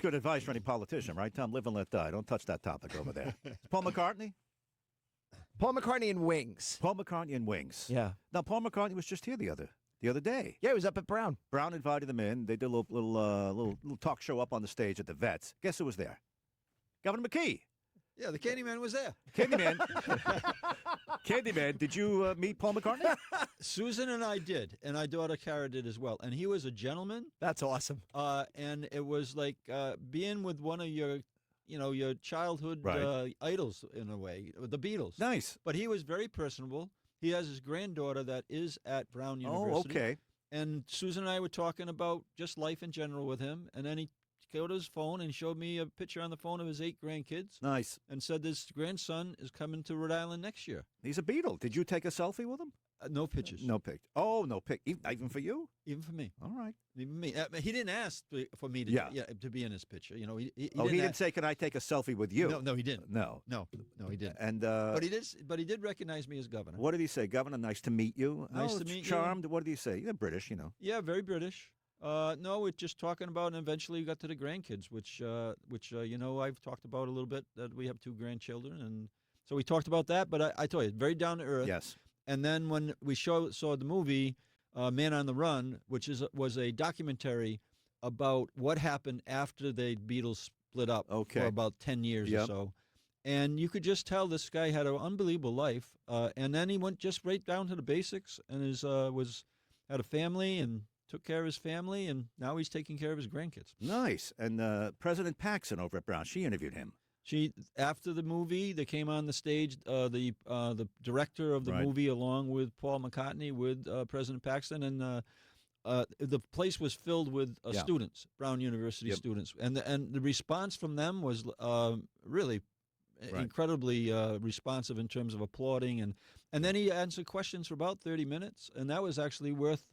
It's good advice for any politician, right, Tom? Live and let die. Don't touch that topic over there. Paul McCartney? Paul McCartney and Wings. Paul McCartney and Wings. Yeah. Now, Paul McCartney was just here the other day. Yeah, he was up at Brown. Brown invited them in. They did a little talk show up on the stage at the Vets. Guess who was there? Governor McKee. Yeah, the Candyman was there. Candyman. Candyman, did you meet Paul McCartney? Susan and I did, and our daughter Kara did as well. And he was a gentleman. That's awesome. And it was like being with one of your childhood Right. idols in a way, the Beatles. Nice. But he was very personable. He has his granddaughter that is at Brown University. Oh, okay. And Susan and I were talking about just life in general with him, and then he go to his phone and showed me a picture on the phone of his 8 grandkids. Nice. And said this grandson is coming to Rhode Island next year. He's a Beatle. Did you take a selfie with him? No pictures. No pic. Oh, no pic. Even for you? Even for me. All right. Even me. He didn't ask for me to to be in his picture. You know, he didn't say, "Can I take a selfie with you?" No, he didn't. No, he didn't. And but he did recognize me as governor. What did he say, Governor? Nice to meet you. Nice to meet you. Charmed. What did he say? You're British, you know. Yeah, very British. No, we're just talking about, and eventually we got to the grandkids, which I've talked about a little bit, that we have 2 grandchildren, and so we talked about that. But I told you, very down to earth. Yes. And then when we saw the movie Man on the Run, which was a documentary about what happened after the Beatles split up for about 10 years or so. And you could just tell this guy had an unbelievable life. And then he went just right down to the basics and had a family and took care of his family, and now he's taking care of his grandkids. Nice. And President Paxson over at Brown, she interviewed him. After the movie, they came on the stage, the director of the movie, along with Paul McCartney, with President Paxton, and the place was filled with students, Brown University students, and the response from them was really incredibly responsive in terms of applauding, and then he answered questions for about 30 minutes, and that was actually worth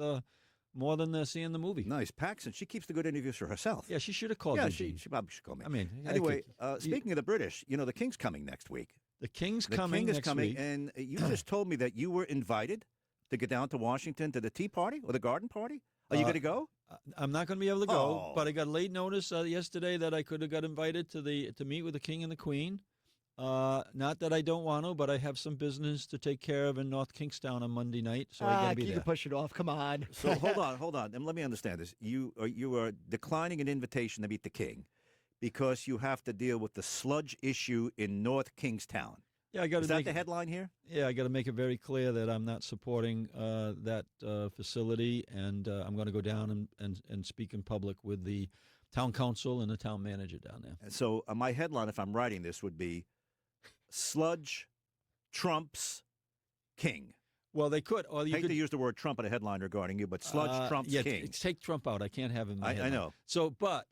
more than seeing the movie. Nice. Paxson, she keeps the good interviews for herself. Yeah, she should have called me. Yeah, she probably should call me. I mean, anyway, speaking of the British, the King's coming next week. The King is coming next week. And you just told me that you were invited to get down to Washington to the tea party or the garden party. Are you going to go? I'm not going to be able to go, but I got late notice yesterday that I could have got invited to meet with the King and the Queen. Not that I don't want to, but I have some business to take care of in North Kingstown on Monday night, so I got to be there. You can push it off. Come on. So hold on, and let me understand this. You are declining an invitation to meet the King because you have to deal with the sludge issue in North Kingstown. Yeah, I got to. Is that the headline here? Yeah, I got to make it very clear that I'm not supporting that facility, and I'm going to go down and speak in public with the town council and the town manager down there. And so my headline, if I'm writing this, would be "Sludge trumps King." Well, they could. Or you hate to use the word Trump in a headline regarding you, but sludge trumps King. Take Trump out. I can't have him. I know. So, but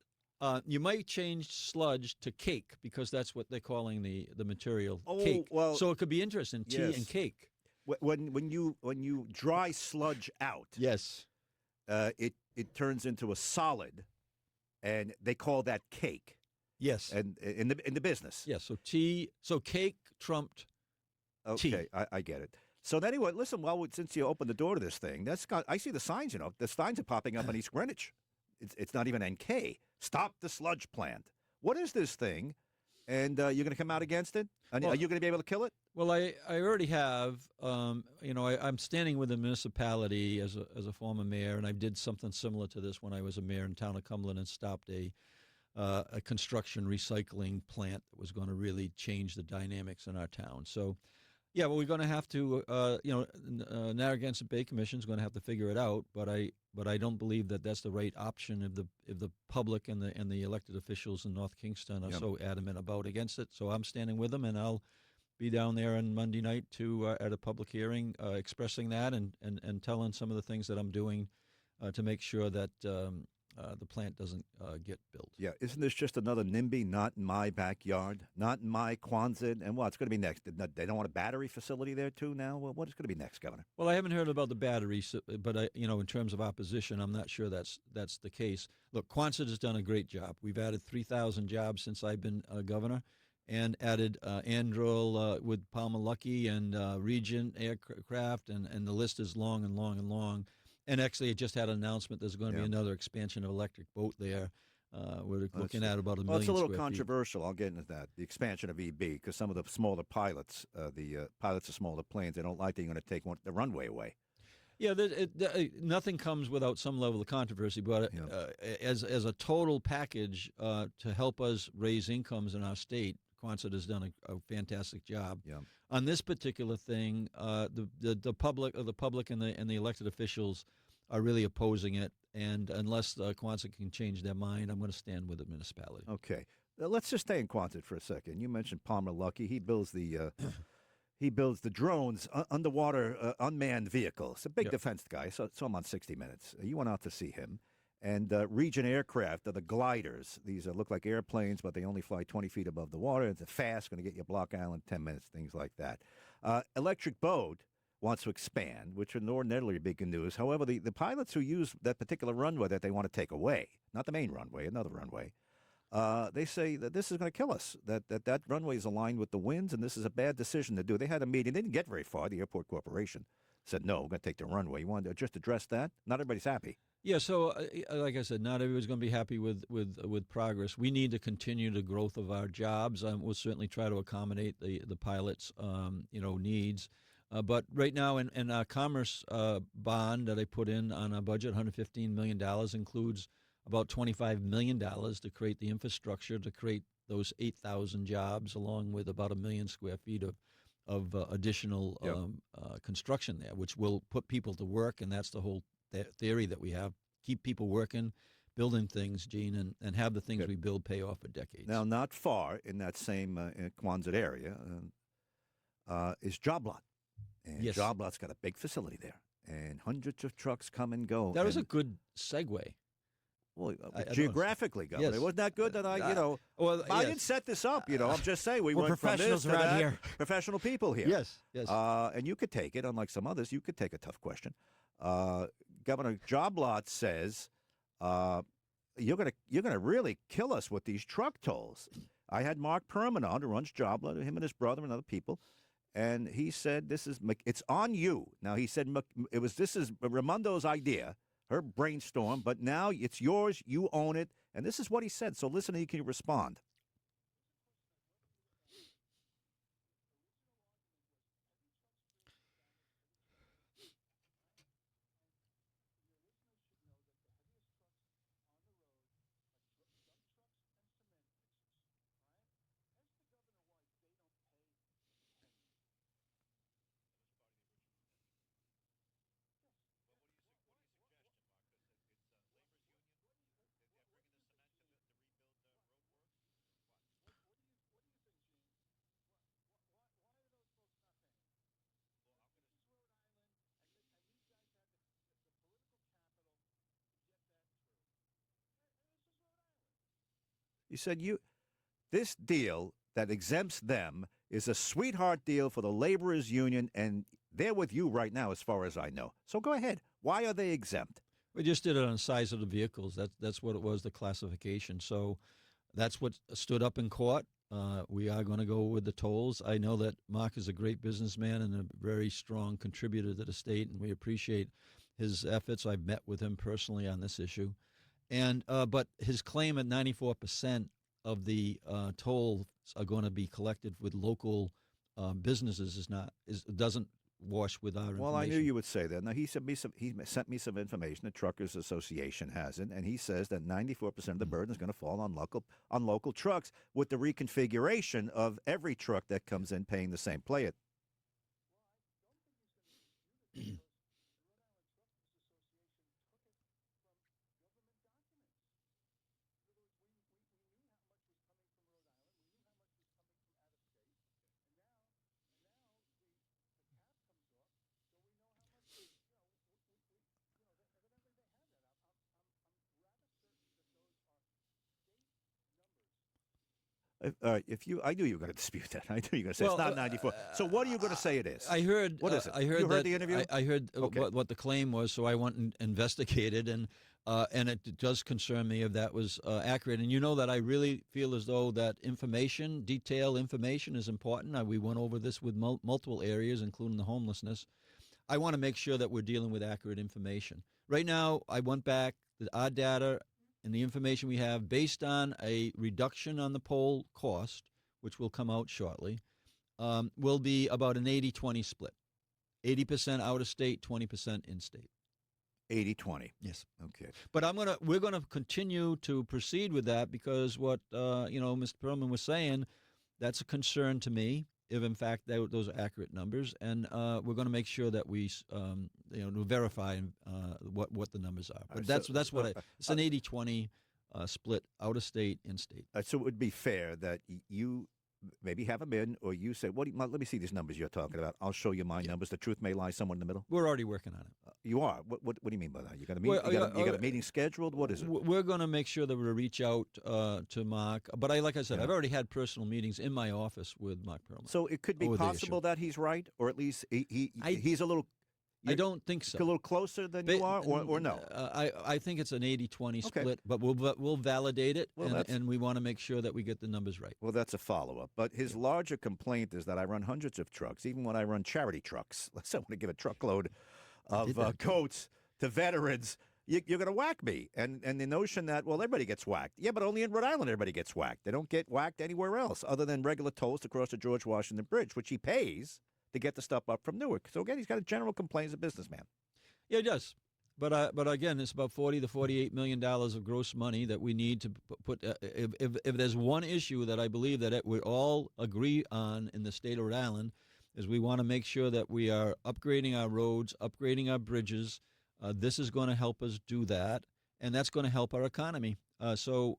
you might change sludge to cake because that's what they're calling the material. Cake. Well, so it could be interesting. Tea and cake. When you dry sludge out, yes, it turns into a solid, and they call that cake. Yes, and in the business. Yes, so cake trumped tea. Okay, I get it. So anyway, listen. Well, since you opened the door to this thing, I see the signs. The signs are popping up on East Greenwich. It's not even NK. Stop the sludge plant. What is this thing? And you're going to come out against it? Are you going to be able to kill it? Well, I already have. I'm standing with the municipality as a former mayor, and I did something similar to this when I was a mayor in town of Cumberland and stopped a construction recycling plant that was going to really change the dynamics in our town. So, yeah, well, we're going to have to, Narragansett Bay Commission is going to have to figure it out. But I don't believe that that's the right option if the public and the elected officials in North Kingston are so adamant about against it. So I'm standing with them, and I'll be down there on Monday night at a public hearing expressing that and telling some of the things that I'm doing to make sure that the plant doesn't get built. Yeah, isn't this just another NIMBY, not in my backyard, not in my Quonset? And what's going to be next? They don't want a battery facility there too now? Well, what is going to be next, Governor? Well, I haven't heard about the batteries, but in terms of opposition, I'm not sure that's the case. Look, Quonset has done a great job. We've added 3,000 jobs since I've been governor, and added Andrel with Palmer Luckey and Regent Aircraft, and the list is long and long and long. And actually, it just had an announcement there's going to be another expansion of electric boat there We're looking at about a Well, million it's a little square feet. controversial. I'll get into that. The expansion of EB, because some of the smaller pilots, the pilots of smaller planes, they don't like that you're going to take the runway away. Yeah, nothing comes without some level of controversy. But as a total package to help us raise incomes in our state, Quonset has done a fantastic job. Yeah. On this particular thing, the public and the elected officials are really opposing it. And unless Quonset can change their mind, I'm going to stand with the municipality. Okay. Let's just stay in Quonset for a second. You mentioned Palmer Luckey. He builds the he builds the drones, underwater unmanned vehicles. A big defense guy. So I'm on 60 Minutes. You went out to see him. And Region Aircraft are the gliders. These look like airplanes, but they only fly 20 feet above the water. It's fast, going to get you Block Island 10 minutes, things like that. Electric Boat wants to expand, which are ordinarily big news. However, the pilots who use that particular runway that they want to take away, not the main runway, another runway, they say that this is going to kill us, that runway is aligned with the winds, and this is a bad decision to do. They had a meeting. They didn't get very far. The airport corporation said, no, we're going to take the runway. You want to just address that? Not everybody's happy. Yeah, so like I said, not everybody's going to be happy with progress. We need to continue the growth of our jobs. We'll certainly try to accommodate the pilots' needs. But right now, in our commerce bond that I put in on our budget, $115 million includes about $25 million to create the infrastructure to create those 8,000 jobs, along with about 1 million square feet of additional construction there, which will put people to work, and that's the whole theory that we have. Keep people working, building things, Gene, and have the things we build pay off for decades. Now, not far in that same Quonset area is Job Lot. And Job Lot's got a big facility there, and hundreds of trucks come and go. That was a good segue. Well, geographically, Governor. Yes. Wasn't that good that I didn't set this up, I'm just saying we we're went from this professionals to around that. here. Professional people here. Yes. And you could take it, unlike some others, you could take a tough question. Governor Job Lot says, you're gonna really kill us with these truck tolls. I had Mark Perman on, who runs Job Lot, him and his brother and other people. And he said, it's on you. Now, he said, this is Raimondo's idea, her brainstorm, but now it's yours, you own it. And this is what he said. So listen, you can respond. You said this deal that exempts them is a sweetheart deal for the laborers union, and they're with you right now as far as I know. So go ahead. Why are they exempt? We just did it on the size of the vehicles. That's what it was, the classification. So that's what stood up in court. We are going to go with the tolls. I know that Mark is a great businessman and a very strong contributor to the state, and we appreciate his efforts. I've met with him personally on this issue. And but his claim at 94% of the tolls are going to be collected with local businesses doesn't wash with our information. Well, I knew you would say that. Now he sent me some information. The Truckers Association has it, and he says that 94% of the burden is going to fall on local trucks with the reconfiguration of every truck that comes in paying the same. Play it. I knew you were going to dispute that. I knew you were going to say it's not 94. So what are you going to say it is? I heard. What is it? I heard you heard that, the interview? I heard Okay. what the claim was, so I went and investigated, and it does concern me if that was accurate. And you know that I really feel as though that detailed information is important. We went over this with multiple areas, including the homelessness. I want to make sure that we're dealing with accurate information. Right now, I went back. Our data and the information we have, based on a reduction on the poll cost, which will come out shortly, will be about an 80-20 split. 80% out of state, 20% in state. 80-20. Yes. Okay. But we're gonna continue to proceed with that because what Mr. Perlman was saying, that's a concern to me. If in fact those are accurate numbers, and we're going to make sure that we verify what the numbers are. But that's what it's an 80-20 split, out of state, in state. So it would be fair that you maybe have them in, or you say, let me see these numbers you're talking about. I'll show you my numbers. The truth may lie somewhere in the middle. We're already working on it. You are? What do you mean by that? You got a meeting? You got a meeting scheduled? What is it? We're going to make sure that we reach out to Mark. But like I said, I've already had personal meetings in my office with Mark Perlman. So it could be possible that he's right, or at least he's a little. I don't think so. A little closer than you are, or no? I think it's an 80-20 split, but we'll validate it, and we want to make sure that we get the numbers right. Well, that's a follow-up. But his larger complaint is that I run hundreds of trucks, even when I run charity trucks. Let's say I want to give a truckload of coats to veterans. You're going to whack me. And the notion that, well, everybody gets whacked. Yeah, but only in Rhode Island everybody gets whacked. They don't get whacked anywhere else other than regular tolls to cross the George Washington Bridge, which he pays to get the stuff up from Newark. So, again, he's got a general complaint as a businessman. Yeah, he does. But again, it's about $40 to $48 million of gross money that we need to put. If there's one issue that I believe that we all agree on in the state of Rhode Island, is we want to make sure that we are upgrading our roads, upgrading our bridges. This is going to help us do that, and that's going to help our economy. So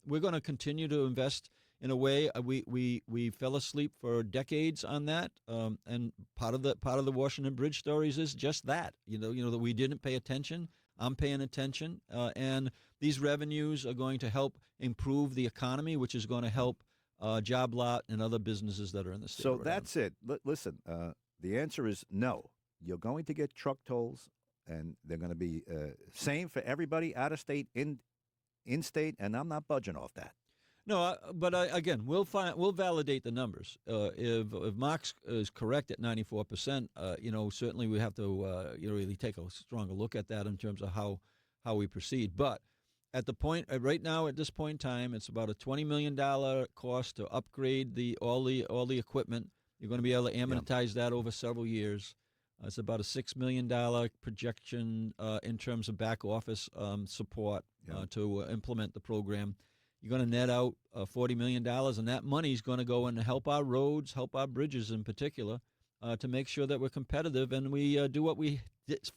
we're going to continue to invest in a way. We fell asleep for decades on that, and part of the Washington Bridge stories is just that. That we didn't pay attention. I'm paying attention, and these revenues are going to help improve the economy, which is going to help Job Lot and other businesses that are in the state. So that's it. Listen, the answer is no. You're going to get truck tolls, and they're going to be same for everybody, out of state, in state, and I'm not budging off that. No, but again, we'll validate the numbers. If Mark is correct at 94%, certainly we have to really take a stronger look at that in terms of how we proceed. But at the point right now, at this point in time, it's about a $20 million cost to upgrade all the equipment. You're going to be able to amortize that over several years. It's about a $6 million projection in terms of back office support to implement the program. You're going to net out $40 million, and that money is going to go in to help our roads, help our bridges in particular, to make sure that we're competitive and we do what we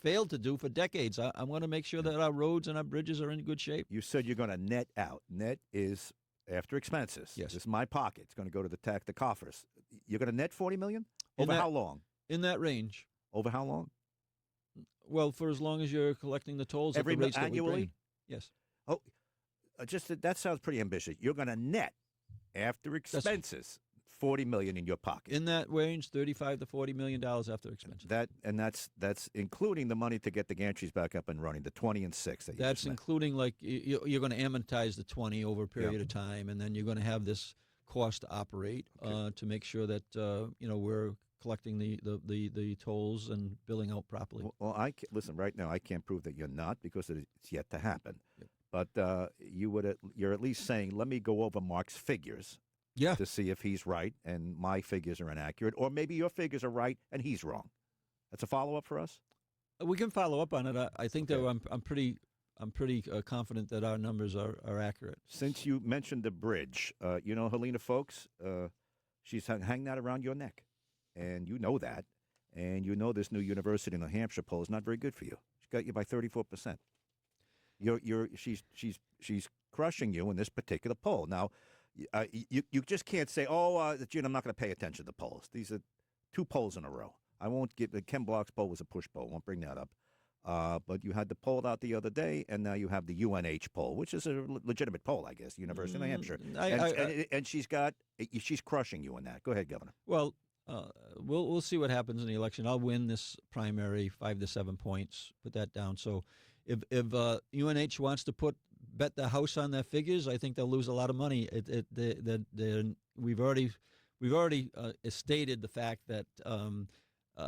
failed to do for decades. I want to make sure that our roads and our bridges are in good shape. You said you're going to net out. Net is after expenses. Yes. This is my pocket. It's going to go to the coffers. You're going to net $40 million? Over how long? In that range. Over how long? Well, for as long as you're collecting the tolls every at the rates annually? That we bring. Yes. Oh, that sounds pretty ambitious. You're going to net after expenses $40 million in your pocket. In that range, $35 to $40 million after expenses. That's including the money to get the gantries back up and running, the 20 and 6. That's including you're going to amortize the 20 over a period of time, and then you're going to have this cost to operate to make sure that we're collecting the tolls and billing out properly. Well, listen. Right now, I can't prove that you're not because it's yet to happen. Yep. But you're at least saying, let me go over Mark's figures. Yeah. To see if he's right and my figures are inaccurate, or maybe your figures are right and he's wrong. That's a follow-up for us? We can follow up on it. I think that I'm pretty confident that our numbers are accurate. Since you mentioned the bridge, Helena Folks, she's hanging that around your neck, and you know that, and you know this new University in New Hampshire poll is not very good for you. She got you by 34%. She's crushing you in this particular poll. Now, you just can't say, Gene, I'm not going to pay attention to the polls. These are two polls in a row. I won't give Ken Block's poll was a push poll. Won't bring that up. But you had the poll out the other day, and now you have the UNH poll, which is a legitimate poll, I guess, University of New Hampshire. And she's crushing you in that. Go ahead, Governor. Well, we'll see what happens in the election. I'll win this primary 5 to 7 points. Put that down. So if UNH wants to bet the house on their figures, I think they'll lose a lot of money. We've already stated the fact that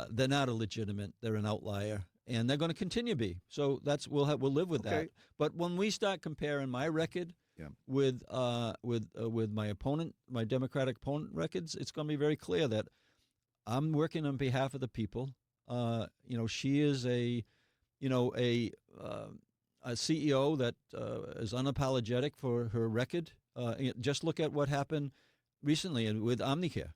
they're not a legitimate. They're an outlier, and they're going to continue to be. So we'll live with that. But when we start comparing my record with my opponent, my Democratic opponent records, it's going to be very clear that I'm working on behalf of the people. She is a CEO that is unapologetic for her record. Just look at what happened recently with Omnicare.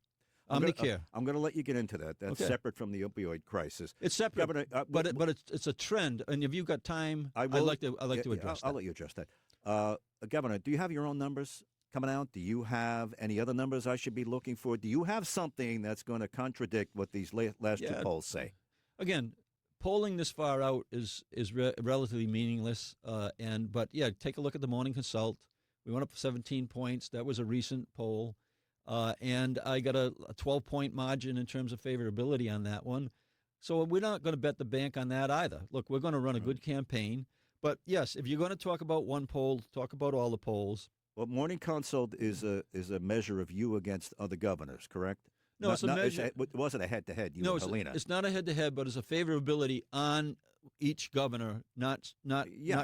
I'm going to let you get into that. That's separate from the opioid crisis. It's separate, Governor, but it's a trend. And if you've got time, I'd like to address that. I'll let you address that. Governor, do you have your own numbers coming out? Do you have any other numbers I should be looking for? Do you have something that's going to contradict what these last two polls say? Again, polling this far out is relatively meaningless. But take a look at the Morning Consult. We went up 17 points. That was a recent poll. And I got a 12-point margin in terms of favorability on that one. So we're not going to bet the bank on that either. Look, we're going to run a good campaign. But, yes, if you're going to talk about one poll, talk about all the polls. Well, Morning Consult is a measure of you against other governors, correct? No, it's a measure. It wasn't a head-to-head, no, and Helena. It's not a head-to-head, but it's a favorability on each governor, not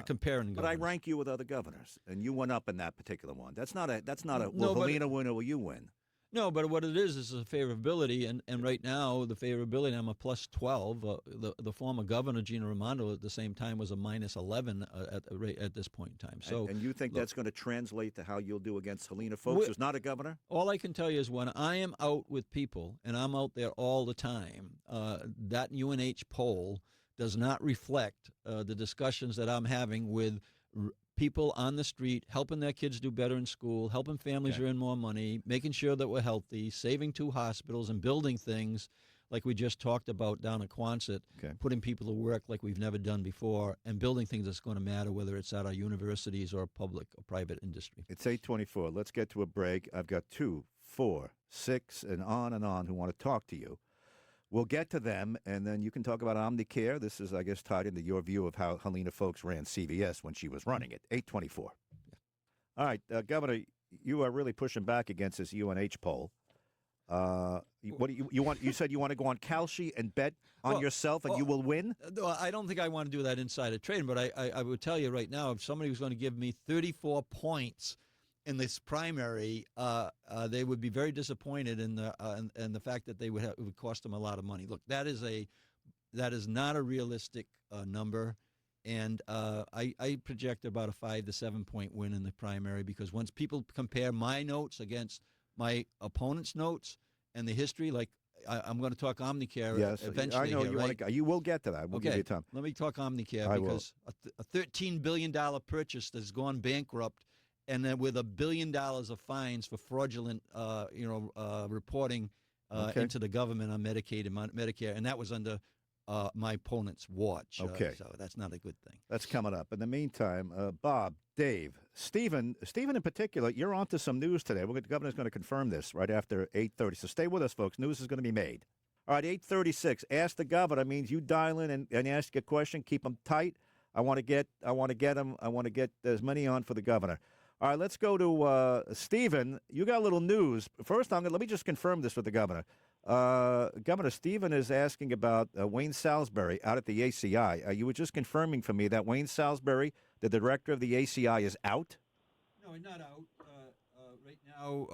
comparing governors. But I rank you with other governors, and you went up in that particular one. That's not a will Helena win or will you win? No, but what it is a favorability, and right now the favorability, I'm a plus 12. The former governor, Gina Raimondo, at the same time was a minus 11 at this point in time. So, and you think that's going to translate to how you'll do against Helena Folks, who's not a governor? All I can tell you is when I am out with people, and I'm out there all the time, that UNH poll does not reflect the discussions that I'm having with people on the street, helping their kids do better in school, helping families earn more money, making sure that we're healthy, saving 2 hospitals, and building things like we just talked about down at Quonset, putting people to work like we've never done before, and building things that's going to matter, whether it's at our universities or public or private industry. It's 8:24. Let's get to a break. I've got 2, 4, 6, and on who want to talk to you. We'll get to them, and then you can talk about Omnicare. This is, I guess, tied into your view of how Helena Folks ran CVS when she was running it. 8:24. All right, Governor, you are really pushing back against this UNH poll. What do you want? You said you want to go on Kalshi and bet on yourself, and you will win? I don't think I want to do that insider trading, but I would tell you right now, if somebody was going to give me 34 points in this primary, they would be very disappointed in the fact that it would cost them a lot of money. Look, that is not a realistic number, and I project about a 5 to 7 point win in the primary, because once people compare my notes against my opponent's notes and the history, like I'm going to talk Omnicare eventually. I know here, you right? You will get to that. We'll give you time. Let me talk Omnicare, because a $13 billion purchase that's gone bankrupt, and then with $1 billion of fines for fraudulent, reporting into the government on Medicaid and Medicare, and that was under my opponent's watch. So that's not a good thing. That's coming up. In the meantime, Bob, Dave, Stephen in particular, you're on to some news today. The governor's going to confirm this right after 8:30. So stay with us, folks. News is going to be made. All right, 8:36. Ask the governor means you dial in and ask a question. Keep them tight. I want to get them. I want to get as many on for the governor. All right, let's go to Stephen. You got a little news. First, let me just confirm this with the governor. Governor, Stephen is asking about Wayne Salisbury out at the ACI. You were just confirming for me that Wayne Salisbury, the director of the ACI, is out? No, he's not out. Right now,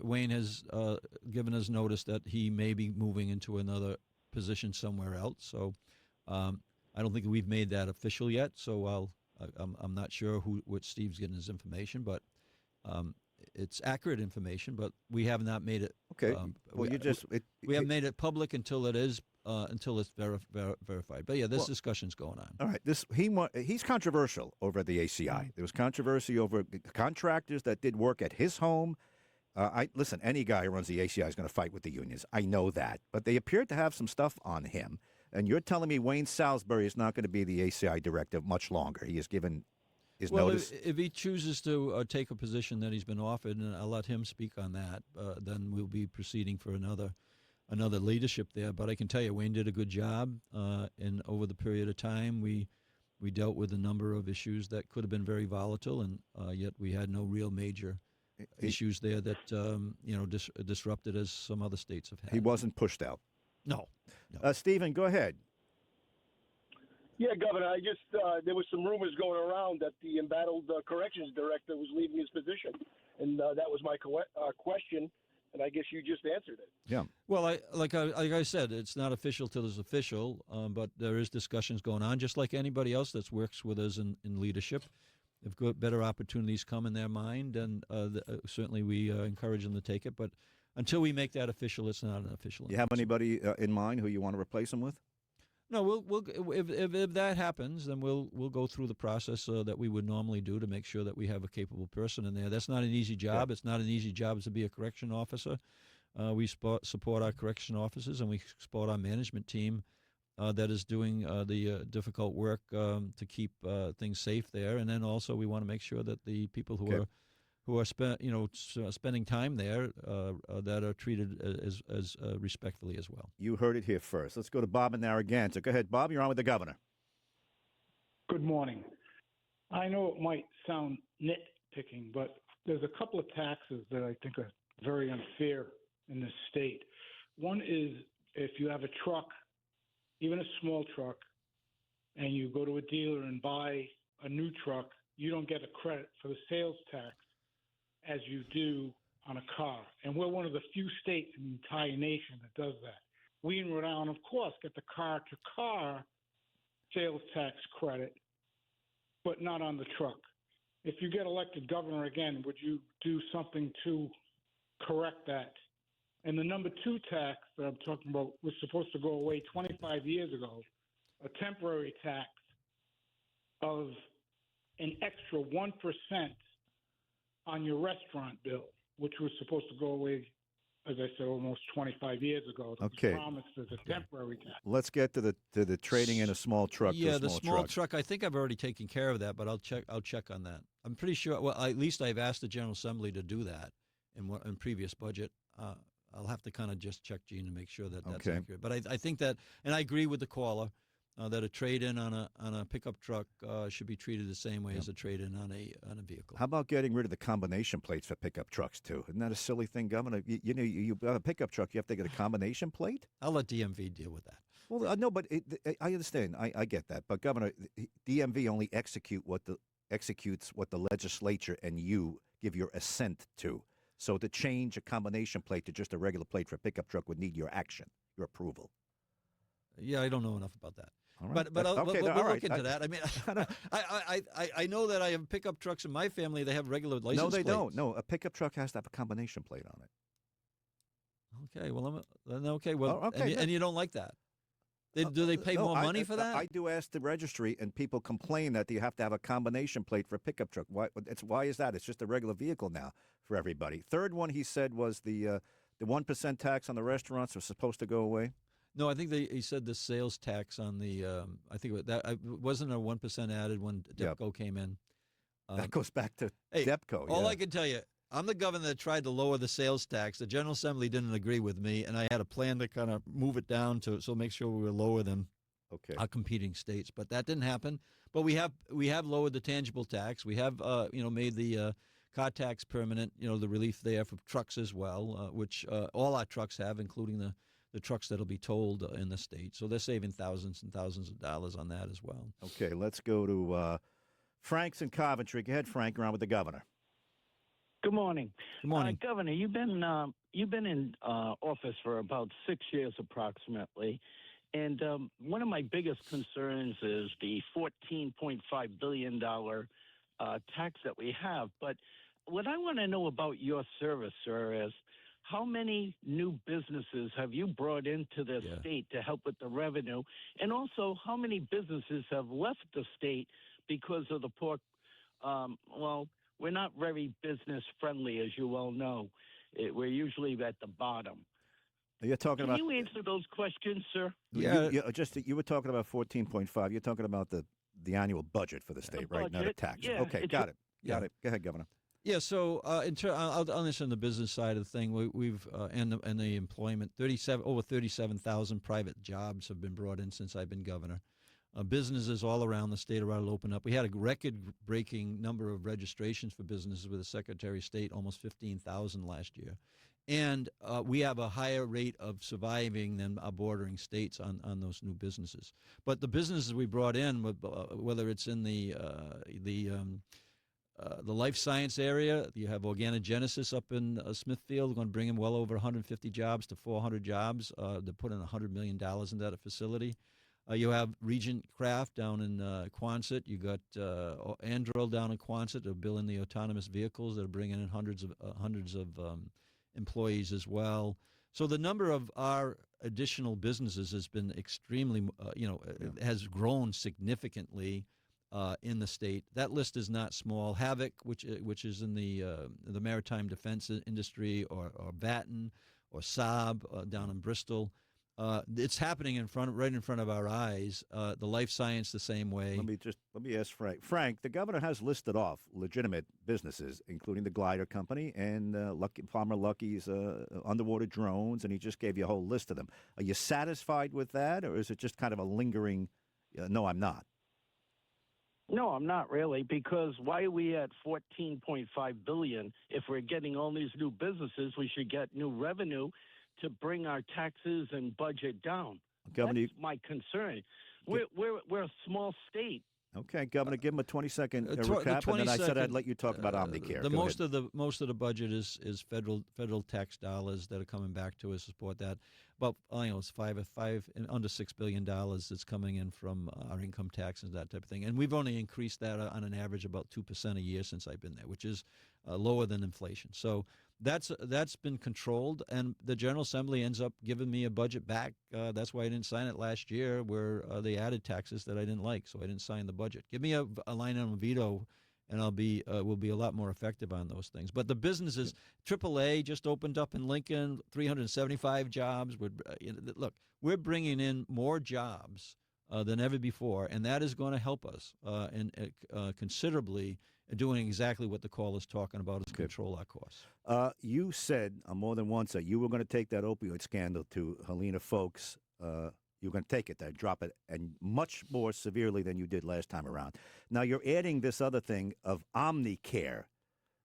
Wayne has given us notice that he may be moving into another position somewhere else. So I don't think we've made that official yet. So I'm not sure what Steve's getting his information, but it's accurate information. But we have not made it. Okay. We haven't made it public until it is until it's verified. But yeah, this discussion's going on. All right. He's controversial over at the ACI. There was controversy over contractors that did work at his home. Listen, any guy who runs the ACI is going to fight with the unions. I know that, but they appear to have some stuff on him. And you're telling me Wayne Salisbury is not going to be the ACI director much longer. He has given his notice. If he chooses to take a position that he's been offered, and I'll let him speak on that, then we'll be proceeding for another leadership there. But I can tell you, Wayne did a good job. And over the period of time, we dealt with a number of issues that could have been very volatile, and yet we had no real major issues there that disrupted as some other states have had. He wasn't pushed out. No. Stephen, go ahead. Yeah, Governor, I just there was some rumors going around that the embattled corrections director was leaving his position, and that was my question, and I guess you just answered it. Yeah. Well, like I said, it's not official till it's official, but there is discussions going on, just like anybody else that works with us in leadership. If got better opportunities come in their mind, and certainly we encourage them to take it. But until we make that official, it's not an official. You have anybody in mind who you want to replace him with? No, we'll if that happens, then we'll go through the process that we would normally do to make sure that we have a capable person in there. That's not an easy job. Yeah. It's not an easy job to be a correction officer. We support our correction officers, and we support our management team that is doing the difficult work to keep things safe there. And then also we want to make sure that the people who are spending time there that are treated as respectfully as well. You heard it here first. Let's go to Bob in Narragansett. Go ahead, Bob. You're on with the governor. Good morning. I know it might sound nitpicking, but there's a couple of taxes that I think are very unfair in this state. One is if you have a truck, even a small truck, and you go to a dealer and buy a new truck, you don't get a credit for the sales tax as you do on a car. And we're one of the few states in the entire nation that does that. We in Rhode Island, of course, get the car-to-car sales tax credit, but not on the truck. If you get elected governor again, would you do something to correct that? And the number 2 tax that I'm talking about was supposed to go away 25 years ago, a temporary tax of an extra 1% on your restaurant bill, which was supposed to go away, as I said, almost 25 years ago. It was promised as a temporary tax. Let's get to the trading in a small truck. Yeah, to a small truck. I think I've already taken care of that, but I'll check on that. I'm pretty sure. Well, at least I've asked the General Assembly to do that in previous budget. I'll have to kind of just check, Gene, to make sure that that's accurate. But I think that, and I agree with the caller, that a trade-in on a pickup truck should be treated the same way as a trade-in on a vehicle. How about getting rid of the combination plates for pickup trucks too? Isn't that a silly thing, Governor? You got a pickup truck, you have to get a combination plate. I'll let DMV deal with that. Well, no, but I understand. I get that. But Governor, DMV only executes what the legislature and you give your assent to. So to change a combination plate to just a regular plate for a pickup truck would need your action, your approval. Yeah, I don't know enough about that. All right. But we'll right. look into that. I mean, I know that I have pickup trucks in my family. They have regular license plates. No, they don't. No, a pickup truck has to have a combination plate on it. Okay, well, and you don't like that? Do they pay more money for that? I do ask the registry, and people complain that you have to have a combination plate for a pickup truck. Why is that? It's just a regular vehicle now for everybody. Third one he said was the 1% tax on the restaurants was supposed to go away. No, I think he said the sales tax on the. I think that wasn't a 1% added when DEPCO came in. That goes back to DEPCO. All I can tell you, I'm the governor that tried to lower the sales tax. The General Assembly didn't agree with me, and I had a plan to kind of move it down so make sure we were lower than our competing states. But that didn't happen. But we have lowered the tangible tax. We have made the car tax permanent. The relief there for trucks as well, which all our trucks have, including the trucks that'll be towed in the state. So they're saving thousands and thousands of dollars on that as well. Okay, let's go to Frank's in Coventry. Go ahead, Frank. You're on with the governor. Good morning. Good morning. Governor, you've been in office for about 6 years approximately, and one of my biggest concerns is the $14.5 billion tax that we have. But what I want to know about your service, sir, is how many new businesses have you brought into the state to help with the revenue, and also how many businesses have left the state because of the poor, we're not very business friendly, as you well know. We're usually at the bottom. You're talking Can you answer those questions, sir? Yeah. You were talking about 14.5. You're talking about the annual budget for the state, right? Not a tax. Yeah, okay, got it. Got it. Go ahead, Governor. Yeah, so I'll answer on the business side of the thing. We've and the employment, over 37,000 private jobs have been brought in since I've been governor. Businesses all around the state of Rhode opened up. We had a record-breaking number of registrations for businesses with the Secretary of State, almost 15,000 last year. And we have a higher rate of surviving than our bordering states on those new businesses. But the businesses we brought in, whether it's in the life science area, you have Organogenesis up in Smithfield, going to bring in well over 150 jobs to 400 jobs. They're putting $100 million into that facility. You have Regent Craft down in Quonset. You got Anduril down in Quonset. They're building the autonomous vehicles. They're bringing in hundreds of employees as well. So the number of our additional businesses has been extremely, has grown significantly in the state. That list is not small. Havoc, which is in the maritime defense industry, or Batten, or Saab down in Bristol. It's happening right in front of our eyes. The life science the same way. Let me ask Frank. Frank, the governor has listed off legitimate businesses, including the Glider Company and Farmer Lucky's underwater drones, and he just gave you a whole list of them. Are you satisfied with that, or is it just kind of a lingering? No, I'm not. No, I'm not really, because why are we at $14.5 billion? If we're getting all these new businesses, we should get new revenue to bring our taxes and budget down. Governor, that's my concern. We're a small state. Okay, Governor, give him a 20-second recap, and then I said I'd let you talk about Omnicare. Most of the budget is federal tax dollars that are coming back to us to support that. About it's under $6 billion that's coming in from our income taxes, that type of thing, and we've only increased that on an average about 2% a year since I've been there, which is lower than inflation. So that's been controlled, and the General Assembly ends up giving me a budget back. That's why I didn't sign it last year, where they added taxes that I didn't like, so I didn't sign the budget. Give me a line on a veto, and we'll be a lot more effective on those things. But the businesses, AAA just opened up in Lincoln, 375 jobs. Look, we're bringing in more jobs than ever before, and that is going to help us considerably. Doing exactly what the call is talking about is control our costs. You said more than once that you were going to take that opioid scandal to Helena Folks. You're going to take it there, drop it, and much more severely than you did last time around. Now you're adding this other thing of Omnicare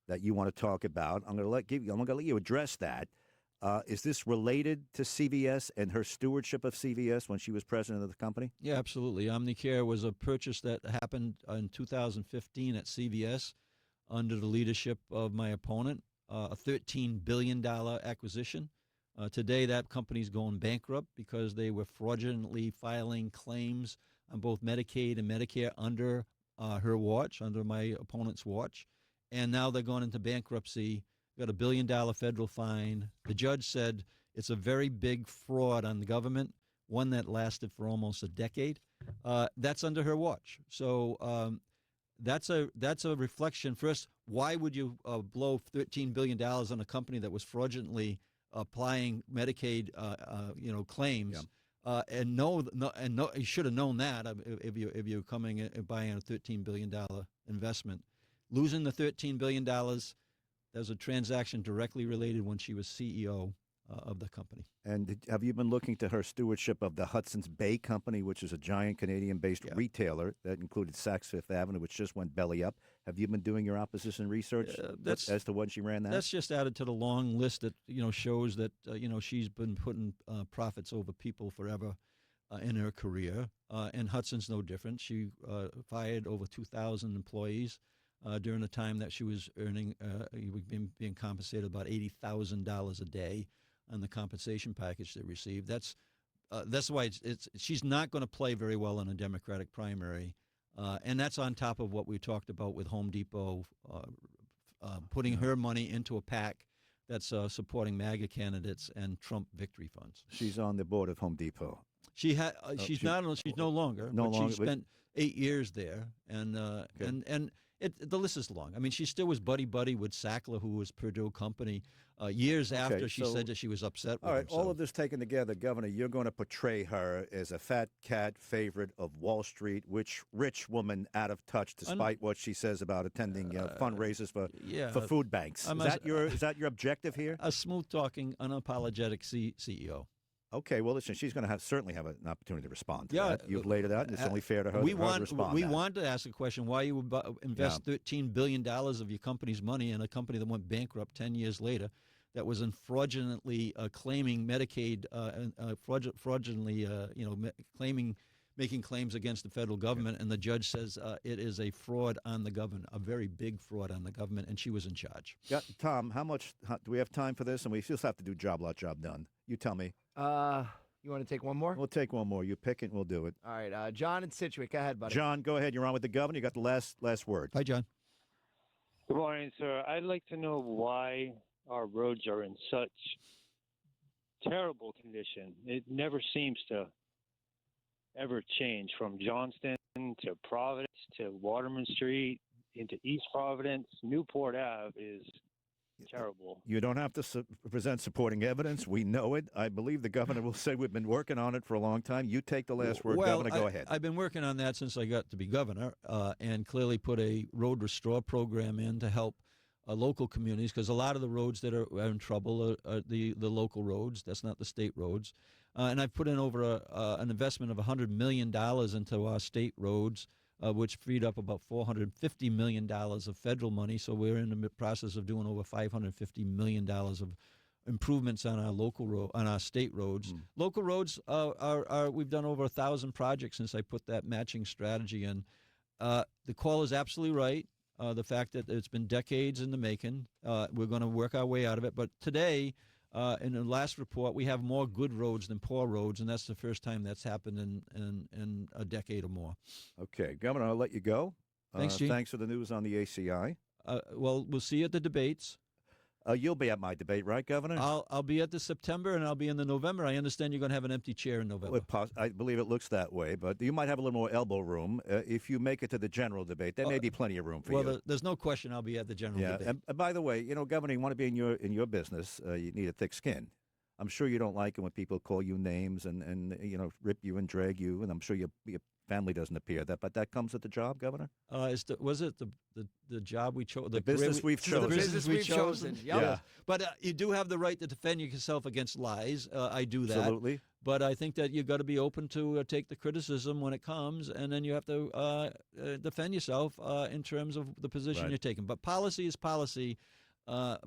that you want to talk about. I'm going to let you address that. Is this related to CVS and her stewardship of CVS when she was president of the company? Yeah, absolutely. Omnicare was a purchase that happened in 2015 at CVS under the leadership of my opponent, a $13 billion acquisition. Today, that company's going bankrupt because they were fraudulently filing claims on both Medicaid and Medicare under her watch, under my opponent's watch. And now they're going into bankruptcy. Got a $1 billion federal fine. The judge said it's a very big fraud on the government, one that lasted for almost a decade. That's under her watch. So that's a reflection. First, why would you blow $13 billion on a company that was fraudulently applying Medicaid claims? Yeah. And you should have known that if you're coming and buying a $13 billion investment. Losing the $13 billion. There's a transaction directly related when she was CEO of the company. And have you been looking to her stewardship of the Hudson's Bay Company, which is a giant Canadian-based retailer that included Saks Fifth Avenue, which just went belly up? Have you been doing your opposition research as to when she ran that? That's just added to the long list that shows that she's been putting profits over people forever in her career. And Hudson's no different. She fired over 2,000 employees. During the time that she was earning, being compensated about $80,000 a day on the compensation package they received. That's why she's not going to play very well in a Democratic primary, and that's on top of what we talked about with Home Depot putting her money into a PAC that's supporting MAGA candidates and Trump victory funds. She's on the board of Home Depot. She's no longer. She spent 8 years there, and the list is long. I mean, she still was buddy-buddy with Sackler, who was Purdue Company, years after she said that she was upset with him. All of this taken together, Governor, you're going to portray her as a fat cat favorite of Wall Street, rich woman out of touch, despite what she says about attending fundraisers for food banks. Is that your objective here? A smooth-talking, unapologetic CEO. Okay, well, listen, she's going to certainly have an opportunity to respond to Yeah, that. You've laid it out, and it's only fair to her, we to want respond we to that. want to ask a question: why you would invest $13 billion of your company's money in a company that went bankrupt 10 years later, that was fraudulently claiming Medicaid, fraudulently making claims against the federal government, and the judge says it is a fraud on the government, a very big fraud on the government, and she was in charge. Yeah, Tom, do we have time for this? And we just have to do job lot, job done. You tell me. You want to take one more? We'll take one more. You pick it, and we'll do it. All right, John in Situate. Go ahead, buddy. John, go ahead. You're on with the governor. You got the last word. Hi, John. Good morning, sir. I'd like to know why our roads are in such terrible condition. It never seems to ever change, from Johnston to Providence to Waterman Street into East Providence. Newport Ave is terrible. You don't have to present supporting evidence. We know it. I believe the governor will say we've been working on it for a long time. You take the last word, Well, Governor. Go ahead. I've been working on that since I got to be governor, and clearly put a road restore program in to help local communities, because a lot of the roads that are in trouble are the local roads. That's not the state roads. And I've put in over an investment of $100 million into our state roads, which freed up about $450 million of federal money. So we're in the process of doing over $550 million of improvements on our state roads. Local roads we've done over 1,000 projects since I put that matching strategy in. The call is absolutely right. The fact that it's been decades in the making, we're going to work our way out of it. But today, in the last report, we have more good roads than poor roads, and that's the first time that's happened in a decade or more. Okay, Governor, I'll let you go. Thanks, Gene. Thanks for the news on the ACI. Well, we'll see you at the debates. You'll be at my debate, right, Governor? I'll be at the September, and I'll be in the November. I understand you're going to have an empty chair in November. I believe it looks that way, but you might have a little more elbow room. If you make it to the general debate, there may be plenty of room for you. Well, there's no question I'll be at the general debate. And by the way, Governor, you want to be in your business, you need a thick skin. I'm sure you don't like it when people call you names and rip you and drag you, and I'm sure your family doesn't appear that, but that comes with the job, Governor? Was it the job we chose? The business we've chosen. The business we've chosen. Yep. Yeah. But you do have the right to defend yourself against lies. I do that. Absolutely. But I think that you've got to be open to take the criticism when it comes, and then you have to defend yourself in terms of the position you're taking. But policy is policy.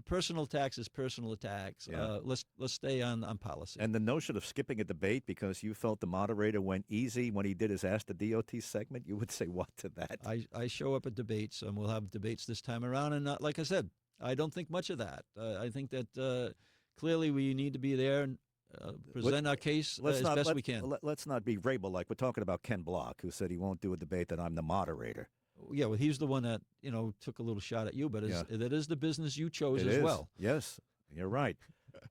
Personal attacks is personal attacks. Yeah. Let's stay on policy. And the notion of skipping a debate because you felt the moderator went easy when he did his Ask the DOT segment, you would say what to that? I show up at debates, and we'll have debates this time around. And like I said, I don't think much of that. I think that clearly we need to be there and present our case as best we can. Let's not be Rabel like we're talking about Ken Block, who said he won't do a debate that I'm the moderator. Yeah, well, he's the one that took a little shot at you, but that is the business you chose as well. Yes, you're right.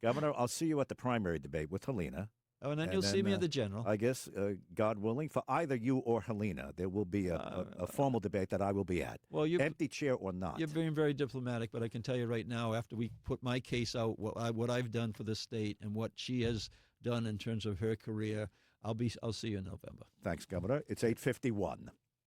Governor, I'll see you at the primary debate with Helena. Oh, and then you'll see me at the general. I guess, God willing, for either you or Helena, there will be a formal debate that I will be at. Well, empty chair or not. You're being very diplomatic, but I can tell you right now, after we put my case out, what I've done for the state and what she has done in terms of her career, I'll see you in November. Thanks, Governor. It's 8:51.